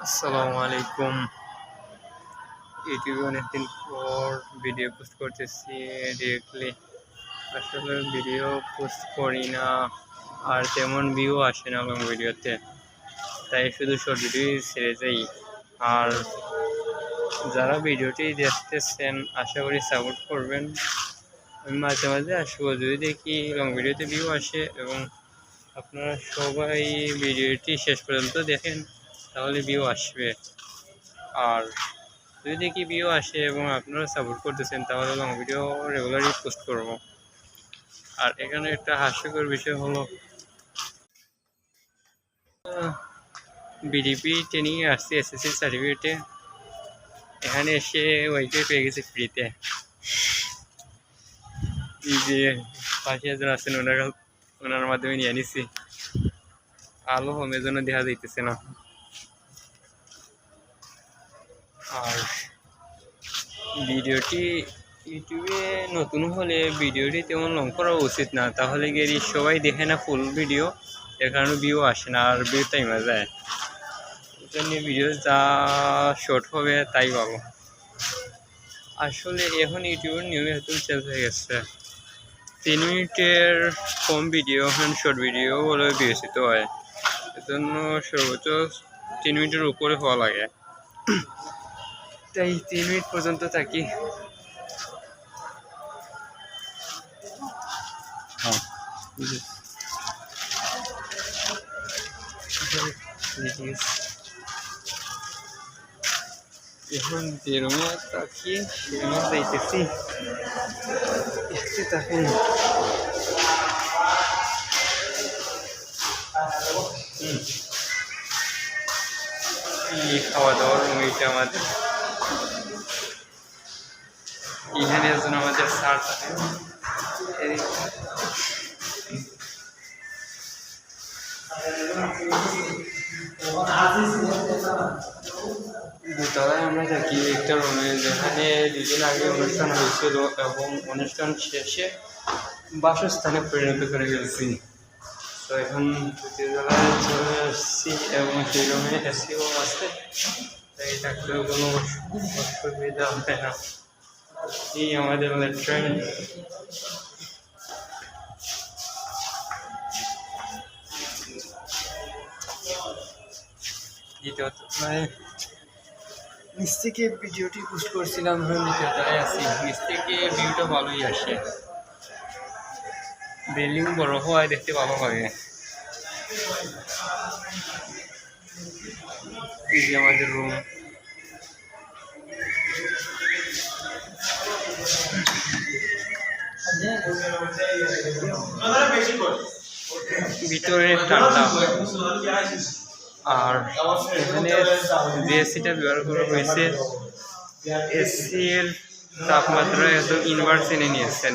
আসসালামু আলাইকুম। ইউটিউবে অনেকদিন পর ভিডিও পোস্ট করতেছি ডিরেক্টলি। আসলে ভিডিও পোস্ট করি না, আর তেমন ভিউ আসে না লং ভিডিওতে, তাই শুধু শর্ট ভিডিও ছেড়ে যাই। আর যারা ভিডিওটি দেখতেছেন আশা করি সাপোর্ট করবেন। আমি মাঝে মাঝে আসবো, যদি দেখি লং ভিডিওতে ভিউ আসে এবং আপনারা সবাই ভিডিওটি শেষ পর্যন্ত দেখেন তাহলে ভিউ আসবে। আর যদি দেখি ভিউ আসে এবং আপনারা সাপোর্ট করতেছেন তাহলে লং ভিডিও রেগুলারই পোস্ট করব। আর এখানে একটা হাস্যকর বিষয় হলো, বিডিপি ট্রেনিংয়ে আসছি এসএসসি সার্টিফিকেটে, এখানে এসে ওয়াইফাই পেয়ে গেছি ফ্রিতে। যে পাশে একজন আছেন ওনার মাধ্যমে নিয়ে নিছি। আলো হোমের জন্য দেখা যাইতেছে না। আর ভিডিওটি ইউটিউবে নতুন হলে ভিডিওটি তেমন লং করা উচিত না, তাহলে গিয়ে সবাই দেখে না ফুল ভিডিও, এর কারণে ভিউ আসে না আর ভিউ টাইমে যায়। এই জন্য ভিডিও যা শর্ট হবে তাই ভালো। আসলে এখন ইউটিউবের নিয়মে নতুন চেঞ্জ হয়ে গেছে, 3 মিনিটের কম ভিডিও এখন শর্ট ভিডিও বলে বিবেচিত হয়। এজন্য সর্বোচ্চ 3 মিনিটের উপরে হওয়া লাগে, তাই 3 মিনিট পর্যন্ত থাকি। এখন যে রুমে থাকি সে রুমে যাইতেছি, দেখতে থাকুন। খাওয়া দাওয়ার রুম এইটা আমাদের, এখানে একজন আমাদের স্যার থাকেন। দোতলায় আমরা থাকি একটা রুমে, যেখানে 2 দিন আগে অনুষ্ঠান হয়েছিল এবং অনুষ্ঠান শেষে বাসস্থানে পরিণত করে ফেলছি। তো এখন তৃতীয়তলায় চলে আসছি এবং সেই রুমে এসিও আছে, তাই থাকলেও কোনো অসুবিধা হবে না। এই আমাদের লেট্রিন। নিচ থেকে ভিডিওটি পোস্ট করছিলাম, দ্বিতীয়তলায় আছি। নিচ থেকে ভিউটা ভালোই আসে, বিল্ডিং বড় হওয়ায় দেখতে ভালো লাগে। এই যে আমাদের রুম, ভিতরে ঠান্ডা। আর এখানে যে এসিটা ব্যবহার করা হয়েছে, এসির তাপমাত্রা একদম ইনভার্স এনে নিয়েছেন।